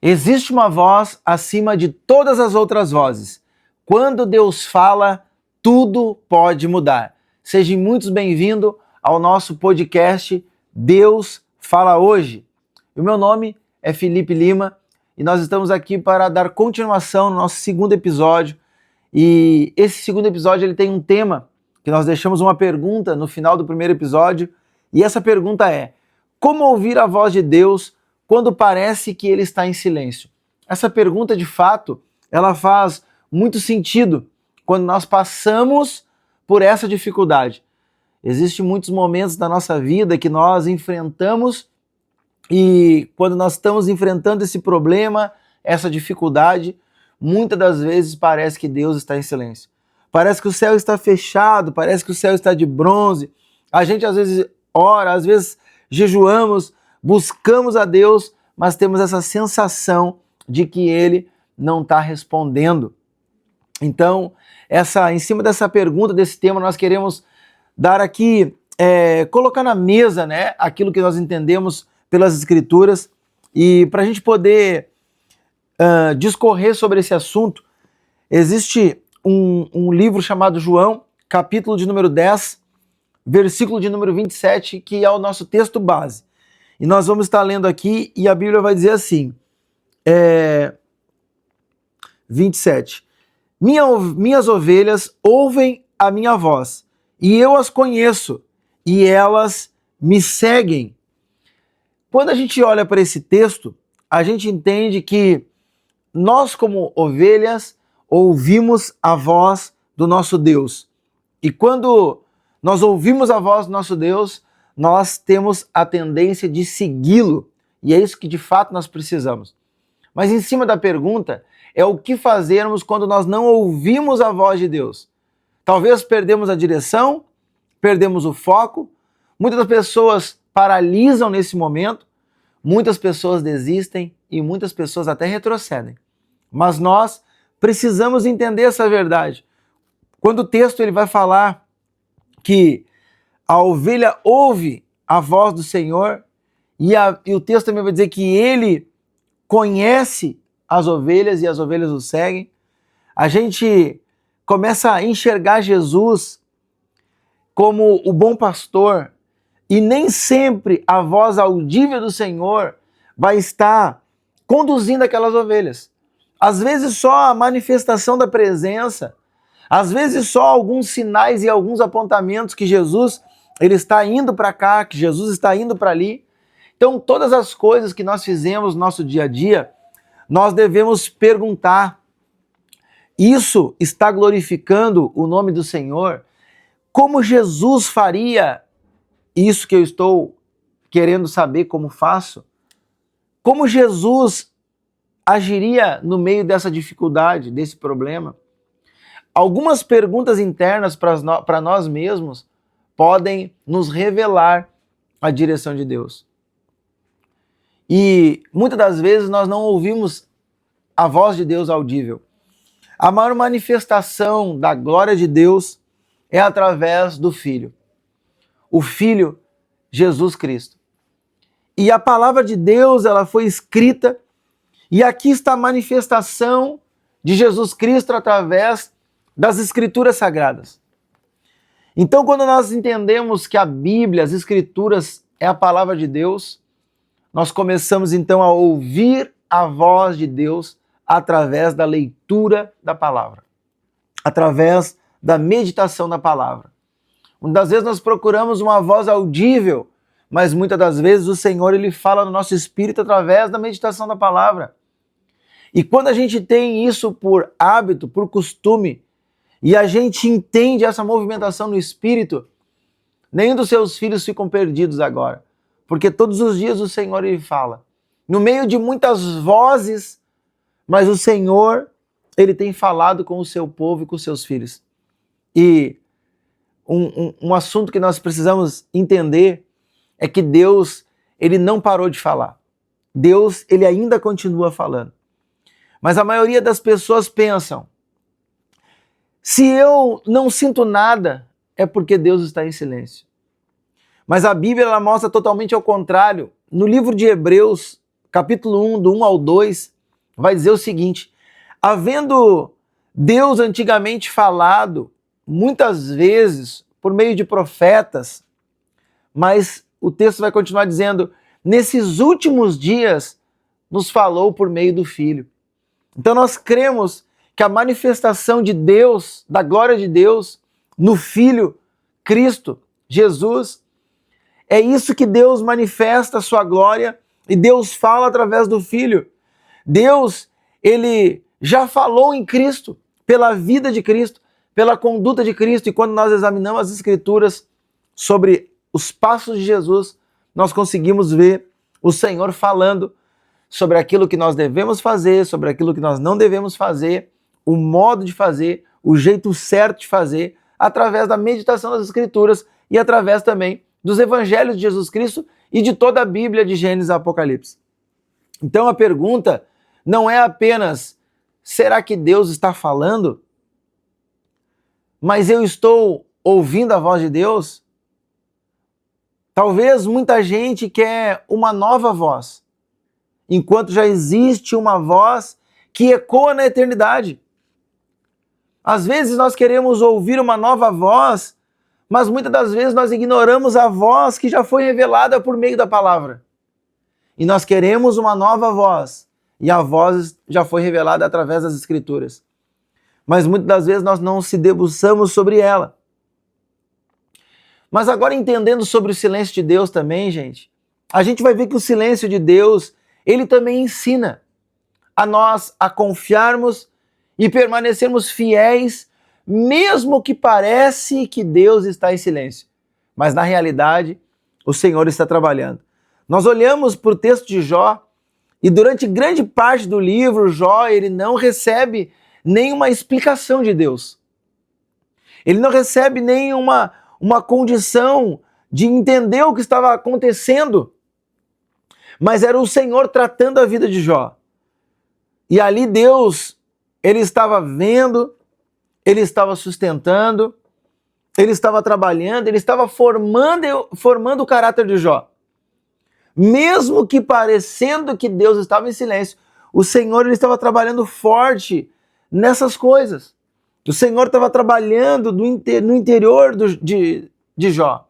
Existe uma voz acima de todas as outras vozes. Quando Deus fala, tudo pode mudar. Seja muito bem-vindo ao nosso podcast Deus Fala Hoje. O meu nome é Felipe Lima e nós estamos aqui para dar continuação no nosso segundo episódio. E esse segundo episódio ele tem um tema que nós deixamos uma pergunta no final do primeiro episódio. E essa pergunta é: como ouvir a voz de Deus quando parece que ele está em silêncio? Essa pergunta, de fato, ela faz muito sentido quando nós passamos por essa dificuldade. Existem muitos momentos da nossa vida que nós enfrentamos e quando nós estamos enfrentando esse problema, essa dificuldade, muitas das vezes parece que Deus está em silêncio. Parece que o céu está fechado, parece que o céu está de bronze. A gente às vezes ora, às vezes jejuamos, buscamos a Deus, mas temos essa sensação de que Ele não está respondendo. Então, em cima dessa pergunta, desse tema, nós queremos dar aqui, colocar na mesa, né, aquilo que nós entendemos pelas Escrituras, e para a gente poder discorrer sobre esse assunto, existe um livro chamado João, capítulo de número 10, versículo de número 27, que é o nosso texto base. E nós vamos estar lendo aqui, e a Bíblia vai dizer assim, 27. Minhas ovelhas ouvem a minha voz, e eu as conheço, e elas me seguem. Quando a gente olha para esse texto, a gente entende que nós, como ovelhas, ouvimos a voz do nosso Deus. E quando nós ouvimos a voz do nosso Deus, nós temos a tendência de segui-lo. E é isso que de fato nós precisamos. Mas em cima da pergunta é o que fazermos quando nós não ouvimos a voz de Deus. Talvez perdemos a direção, perdemos o foco, muitas pessoas paralisam nesse momento, muitas pessoas desistem e muitas pessoas até retrocedem. Mas nós precisamos entender essa verdade. Quando o texto ele vai falar que a ovelha ouve a voz do Senhor e o texto também vai dizer que ele conhece as ovelhas e as ovelhas o seguem, a gente começa a enxergar Jesus como o bom pastor e nem sempre a voz audível do Senhor vai estar conduzindo aquelas ovelhas. Às vezes só a manifestação da presença, às vezes só alguns sinais e alguns apontamentos que Jesus ele está indo para cá, que Jesus está indo para ali. Então todas as coisas que nós fizemos no nosso dia a dia, nós devemos perguntar: isso está glorificando o nome do Senhor? Como Jesus faria isso que eu estou querendo saber como faço? Como Jesus agiria no meio dessa dificuldade, desse problema? Algumas perguntas internas para nós mesmos podem nos revelar a direção de Deus. E muitas das vezes nós não ouvimos a voz de Deus audível. A maior manifestação da glória de Deus é através do Filho. O Filho, Jesus Cristo. E a palavra de Deus, ela foi escrita, e aqui está a manifestação de Jesus Cristo através das Escrituras Sagradas. Então, quando nós entendemos que a Bíblia, as Escrituras, é a palavra de Deus, nós começamos então a ouvir a voz de Deus através da leitura da palavra, através da meditação da palavra. Muitas vezes nós procuramos uma voz audível, mas muitas das vezes o Senhor ele fala no nosso espírito através da meditação da palavra. E quando a gente tem isso por hábito, por costume, e a gente entende essa movimentação no espírito, nenhum dos seus filhos ficam perdidos agora. Porque todos os dias o Senhor ele fala. No meio de muitas vozes, mas o Senhor ele tem falado com o seu povo e com os seus filhos. E um assunto que nós precisamos entender é que Deus ele não parou de falar. Deus ele ainda continua falando. Mas a maioria das pessoas pensam: se eu não sinto nada, é porque Deus está em silêncio. Mas a Bíblia ela mostra totalmente ao contrário. No livro de Hebreus, capítulo 1, do 1 ao 2, vai dizer o seguinte: havendo Deus antigamente falado, muitas vezes, por meio de profetas, mas o texto vai continuar dizendo, nesses últimos dias, nos falou por meio do Filho. Então nós cremos que a manifestação de Deus, da glória de Deus, no Filho, Cristo, Jesus, é isso que Deus manifesta a sua glória e Deus fala através do Filho. Deus, ele já falou em Cristo, pela vida de Cristo, pela conduta de Cristo, e quando nós examinamos as Escrituras sobre os passos de Jesus, nós conseguimos ver o Senhor falando sobre aquilo que nós devemos fazer, sobre aquilo que nós não devemos fazer, o modo de fazer, o jeito certo de fazer, através da meditação das Escrituras e através também dos Evangelhos de Jesus Cristo e de toda a Bíblia de Gênesis a Apocalipse. Então a pergunta não é apenas, será que Deus está falando? Mas eu estou ouvindo a voz de Deus? Talvez muita gente quer uma nova voz, enquanto já existe uma voz que ecoa na eternidade. Às vezes nós queremos ouvir uma nova voz, mas muitas das vezes nós ignoramos a voz que já foi revelada por meio da palavra. E nós queremos uma nova voz, e a voz já foi revelada através das Escrituras. Mas muitas das vezes nós não se debruçamos sobre ela. Mas agora entendendo sobre o silêncio de Deus também, gente, a gente vai ver que o silêncio de Deus, ele também ensina a nós a confiarmos e permanecermos fiéis, mesmo que parece que Deus está em silêncio. Mas na realidade, o Senhor está trabalhando. Nós olhamos para o texto de Jó, e durante grande parte do livro, Jó, ele não recebe nenhuma explicação de Deus. Ele não recebe nenhuma condição de entender o que estava acontecendo. Mas era o Senhor tratando a vida de Jó. E ali Deus, ele estava vendo, ele estava sustentando, ele estava trabalhando, ele estava formando o caráter de Jó. Mesmo que parecendo que Deus estava em silêncio, o Senhor ele estava trabalhando forte nessas coisas. O Senhor estava trabalhando no interior de Jó.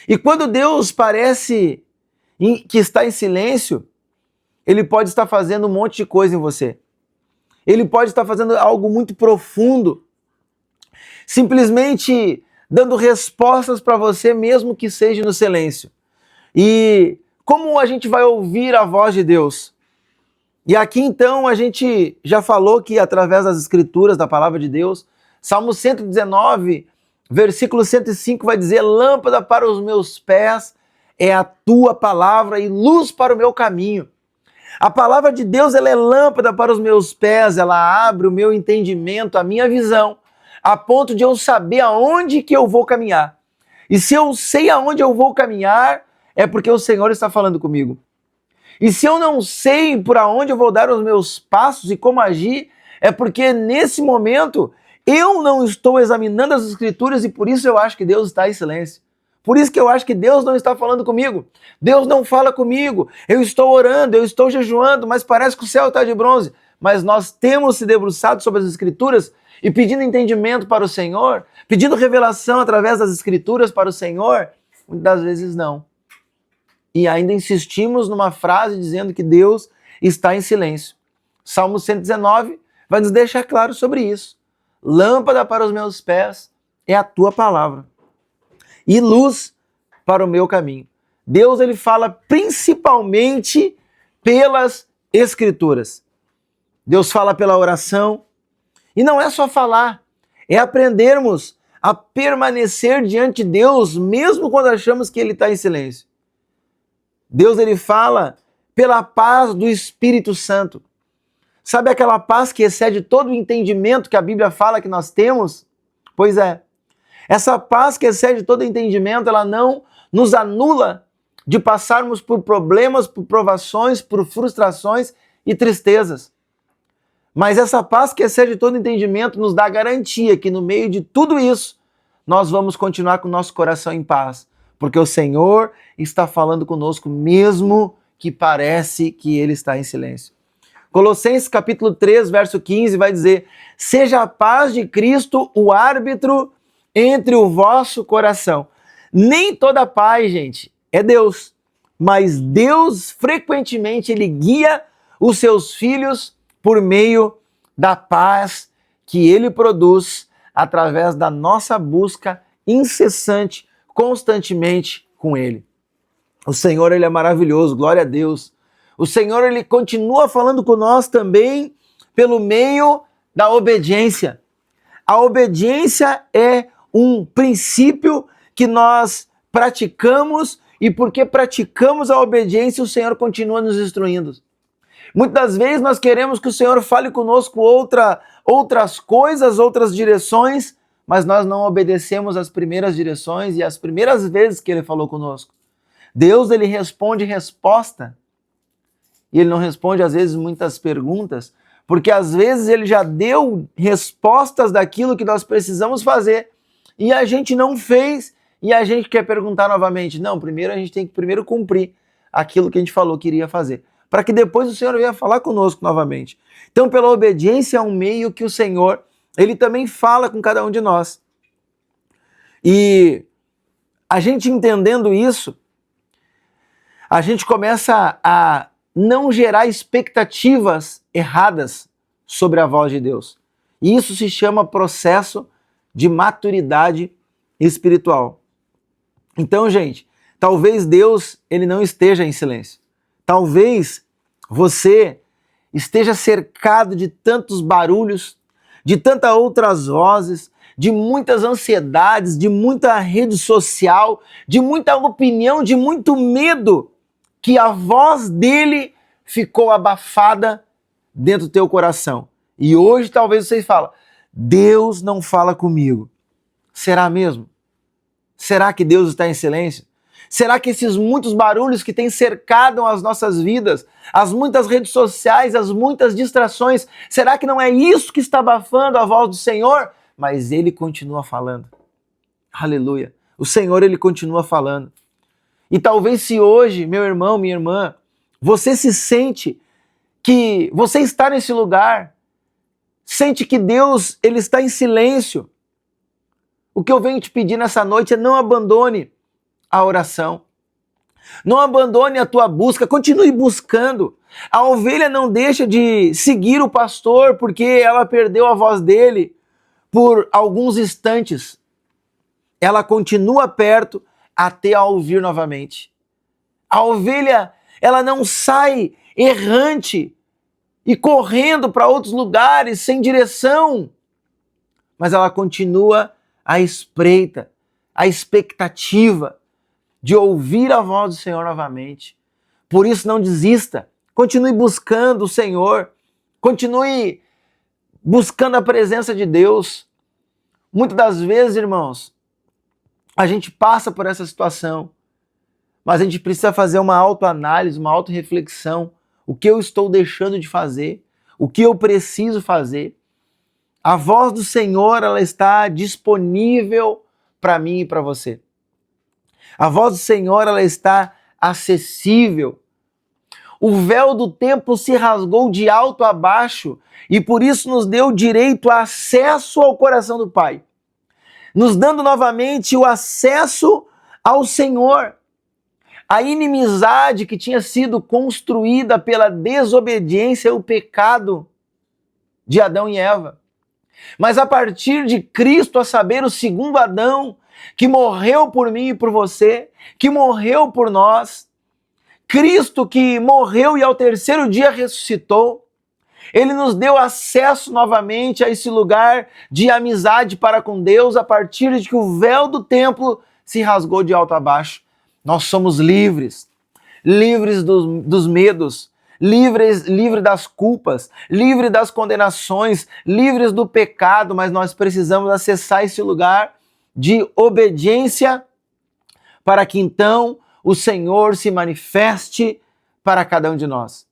E quando Deus parece que está em silêncio, ele pode estar fazendo um monte de coisa em você. Ele pode estar fazendo algo muito profundo, simplesmente dando respostas para você, mesmo que seja no silêncio. E como a gente vai ouvir a voz de Deus? E aqui então a gente já falou que através das Escrituras, da palavra de Deus, Salmo 119, versículo 105 vai dizer: lâmpada para os meus pés é a tua palavra e luz para o meu caminho. A palavra de Deus, ela é lâmpada para os meus pés, ela abre o meu entendimento, a minha visão, a ponto de eu saber aonde que eu vou caminhar. E se eu sei aonde eu vou caminhar, é porque o Senhor está falando comigo. E se eu não sei por aonde eu vou dar os meus passos e como agir, é porque nesse momento eu não estou examinando as Escrituras e por isso eu acho que Deus está em silêncio. Por isso que eu acho que Deus não está falando comigo. Deus não fala comigo. Eu estou orando, eu estou jejuando, mas parece que o céu está de bronze. Mas nós temos se debruçado sobre as Escrituras e pedindo entendimento para o Senhor, pedindo revelação através das Escrituras para o Senhor, muitas vezes não. E ainda insistimos numa frase dizendo que Deus está em silêncio. Salmo 119 vai nos deixar claro sobre isso. Lâmpada para os meus pés é a tua palavra e luz para o meu caminho. Deus ele fala principalmente pelas Escrituras. Deus fala pela oração. E não é só falar, é aprendermos a permanecer diante de Deus mesmo quando achamos que Ele está em silêncio. Deus ele fala pela paz do Espírito Santo. Sabe aquela paz que excede todo o entendimento que a Bíblia fala que nós temos? Pois é. Essa paz que excede todo o entendimento, ela não nos anula de passarmos por problemas, por provações, por frustrações e tristezas. Mas essa paz que excede todo o entendimento nos dá a garantia que no meio de tudo isso, nós vamos continuar com o nosso coração em paz. Porque o Senhor está falando conosco mesmo que parece que ele está em silêncio. Colossenses capítulo 3, verso 15 vai dizer: seja a paz de Cristo o árbitro entre o vosso coração. Nem toda paz, gente, é Deus, mas Deus frequentemente ele guia os seus filhos por meio da paz que ele produz através da nossa busca incessante, constantemente com ele. O Senhor, ele é maravilhoso, glória a Deus. O Senhor, ele continua falando com nós também pelo meio da obediência. A obediência é um princípio que nós praticamos e porque praticamos a obediência, o Senhor continua nos instruindo. Muitas vezes nós queremos que o Senhor fale conosco outras coisas, outras direções, mas nós não obedecemos as primeiras direções e as primeiras vezes que ele falou conosco. Deus, ele responde resposta. E ele não responde, às vezes, muitas perguntas, porque às vezes ele já deu respostas daquilo que nós precisamos fazer e a gente não fez e a gente quer perguntar novamente. Não, primeiro a gente tem que primeiro cumprir aquilo que a gente falou que iria fazer, para que depois o Senhor venha falar conosco novamente. Então, pela obediência é um meio que o Senhor, ele também fala com cada um de nós. E a gente entendendo isso, a gente começa a não gerar expectativas erradas sobre a voz de Deus. E isso se chama processo de maturidade espiritual. Então, gente, talvez Deus ele não esteja em silêncio. Talvez você esteja cercado de tantos barulhos, de tantas outras vozes, de muitas ansiedades, de muita rede social, de muita opinião, de muito medo, que a voz dele ficou abafada dentro do teu coração. E hoje talvez vocês falem: Deus não fala comigo. Será mesmo? Será que Deus está em silêncio? Será que esses muitos barulhos que têm cercado as nossas vidas, as muitas redes sociais, as muitas distrações, será que não é isso que está abafando a voz do Senhor? Mas ele continua falando. Aleluia. O Senhor, ele continua falando. E talvez se hoje, meu irmão, minha irmã, você se sente que você está nesse lugar, sente que Deus ele está em silêncio, o que eu venho te pedir nessa noite é não abandone a oração. Não abandone a tua busca, continue buscando. A ovelha não deixa de seguir o pastor porque ela perdeu a voz dele por alguns instantes. Ela continua perto até a ouvir novamente. A ovelha, ela não sai errante e correndo para outros lugares sem direção, mas ela continua à espreita, à expectativa de ouvir a voz do Senhor novamente. Por isso não desista, continue buscando o Senhor, continue buscando a presença de Deus. Muitas das vezes, irmãos, a gente passa por essa situação, mas a gente precisa fazer uma autoanálise, uma autorreflexão. O que eu estou deixando de fazer? O que eu preciso fazer? A voz do Senhor, ela está disponível para mim e para você. A voz do Senhor, ela está acessível. O véu do templo se rasgou de alto a baixo e por isso nos deu direito a acesso ao coração do Pai, nos dando novamente o acesso ao Senhor. A inimizade que tinha sido construída pela desobediência e o pecado de Adão e Eva. Mas a partir de Cristo, a saber, o segundo Adão, que morreu por mim e por você, que morreu por nós, Cristo que morreu e ao terceiro dia ressuscitou, ele nos deu acesso novamente a esse lugar de amizade para com Deus a partir de que o véu do templo se rasgou de alto a baixo. Nós somos livres, livres dos medos, livres das culpas, livres das condenações, livres do pecado, mas nós precisamos acessar esse lugar de obediência para que então o Senhor se manifeste para cada um de nós.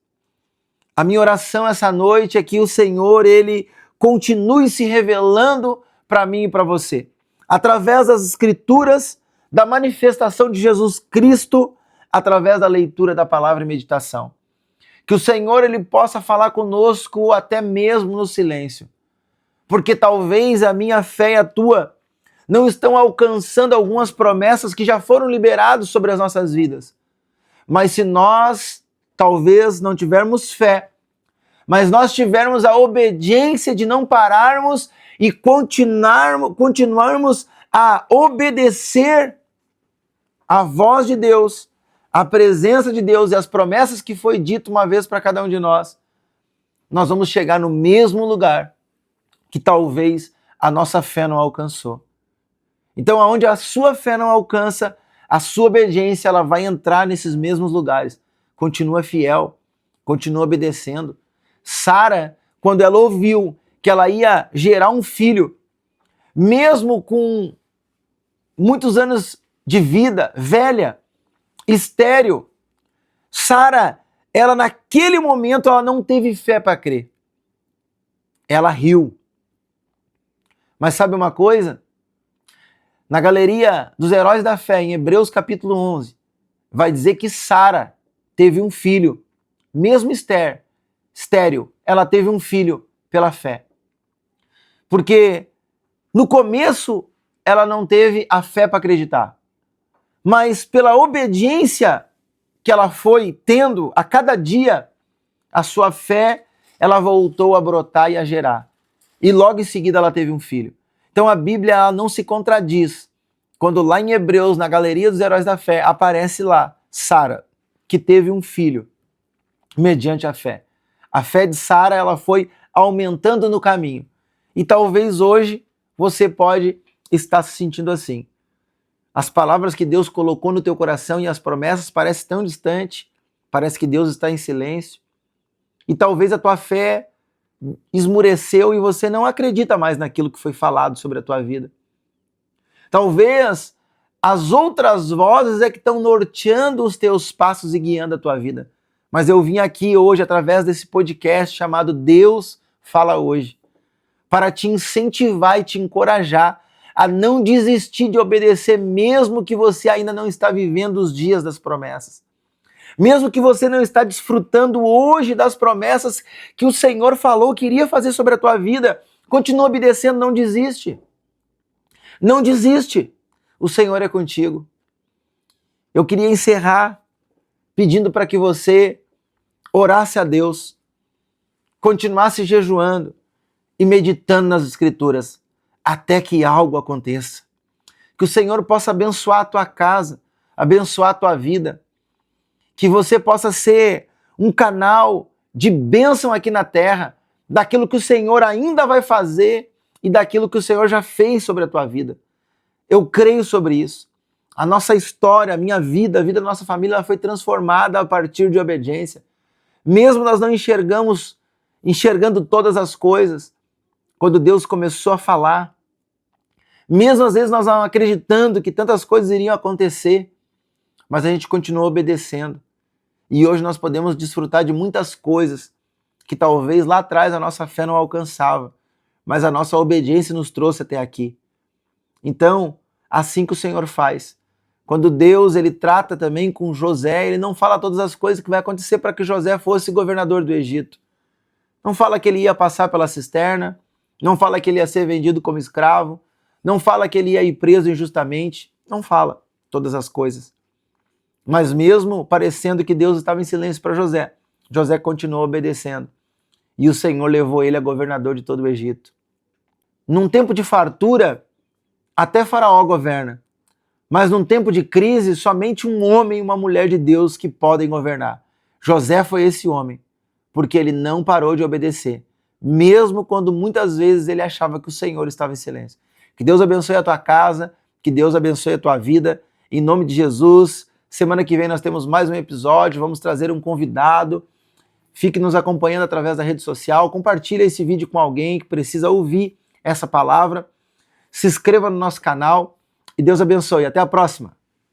A minha oração essa noite é que o Senhor, ele continue se revelando para mim e para você, através das Escrituras, da manifestação de Jesus Cristo através da leitura da palavra e meditação. Que o Senhor ele possa falar conosco até mesmo no silêncio. Porque talvez a minha fé e a tua não estão alcançando algumas promessas que já foram liberadas sobre as nossas vidas. Mas se nós talvez não tivermos fé, mas nós tivermos a obediência de não pararmos e continuarmos a obedecer a voz de Deus, a presença de Deus e as promessas que foi dito uma vez para cada um de nós, nós vamos chegar no mesmo lugar que talvez a nossa fé não alcançou. Então, aonde a sua fé não alcança, a sua obediência ela vai entrar nesses mesmos lugares. Continua fiel, continua obedecendo. Sara, quando ela ouviu que ela ia gerar um filho, mesmo com muitos anos de vida, velha, estéril, Sara, ela naquele momento ela não teve fé para crer. Ela riu. Mas sabe uma coisa? Na galeria dos heróis da fé, em Hebreus capítulo 11, vai dizer que Sara teve um filho, mesmo estéril, ela teve um filho pela fé. Porque no começo ela não teve a fé para acreditar, mas pela obediência que ela foi tendo a cada dia, a sua fé, ela voltou a brotar e a gerar. E logo em seguida ela teve um filho. Então a Bíblia ela não se contradiz quando lá em Hebreus, na galeria dos heróis da fé, aparece lá Sara, que teve um filho mediante a fé. A fé de Sara ela foi aumentando no caminho. E talvez hoje você pode estar se sentindo assim. As palavras que Deus colocou no teu coração e as promessas parecem tão distantes, parece que Deus está em silêncio. E talvez a tua fé esmureceu e você não acredita mais naquilo que foi falado sobre a tua vida. Talvez as outras vozes é que estão norteando os teus passos e guiando a tua vida. Mas eu vim aqui hoje, através desse podcast chamado Deus Fala Hoje, para te incentivar e te encorajar a não desistir de obedecer, mesmo que você ainda não está vivendo os dias das promessas. Mesmo que você não está desfrutando hoje das promessas que o Senhor falou que iria fazer sobre a tua vida, continua obedecendo, não desiste. Não desiste. O Senhor é contigo. Eu queria encerrar pedindo para que você orasse a Deus, continuasse jejuando e meditando nas Escrituras até que algo aconteça. Que o Senhor possa abençoar a tua casa, abençoar a tua vida. Que você possa ser um canal de bênção aqui na terra, daquilo que o Senhor ainda vai fazer e daquilo que o Senhor já fez sobre a tua vida. Eu creio sobre isso. A nossa história, a minha vida, a vida da nossa família, ela foi transformada a partir de obediência. Mesmo nós não enxergando todas as coisas, quando Deus começou a falar, mesmo às vezes nós não acreditando que tantas coisas iriam acontecer, mas a gente continuou obedecendo. E hoje nós podemos desfrutar de muitas coisas que talvez lá atrás a nossa fé não alcançava, mas a nossa obediência nos trouxe até aqui. Então, assim que o Senhor faz. Quando Deus ele trata também com José, ele não fala todas as coisas que vai acontecer para que José fosse governador do Egito. Não fala que ele ia passar pela cisterna, não fala que ele ia ser vendido como escravo, não fala que ele ia ir preso injustamente, não fala todas as coisas. Mas mesmo parecendo que Deus estava em silêncio para José, José continuou obedecendo. E o Senhor levou ele a governador de todo o Egito. Num tempo de fartura, até Faraó governa. Mas num tempo de crise, somente um homem e uma mulher de Deus que podem governar. José foi esse homem, porque ele não parou de obedecer, mesmo quando muitas vezes ele achava que o Senhor estava em silêncio. Que Deus abençoe a tua casa, que Deus abençoe a tua vida, em nome de Jesus. Semana que vem nós temos mais um episódio, vamos trazer um convidado. Fique nos acompanhando através da rede social, compartilhe esse vídeo com alguém que precisa ouvir essa palavra. Se inscreva no nosso canal e Deus abençoe. Até a próxima!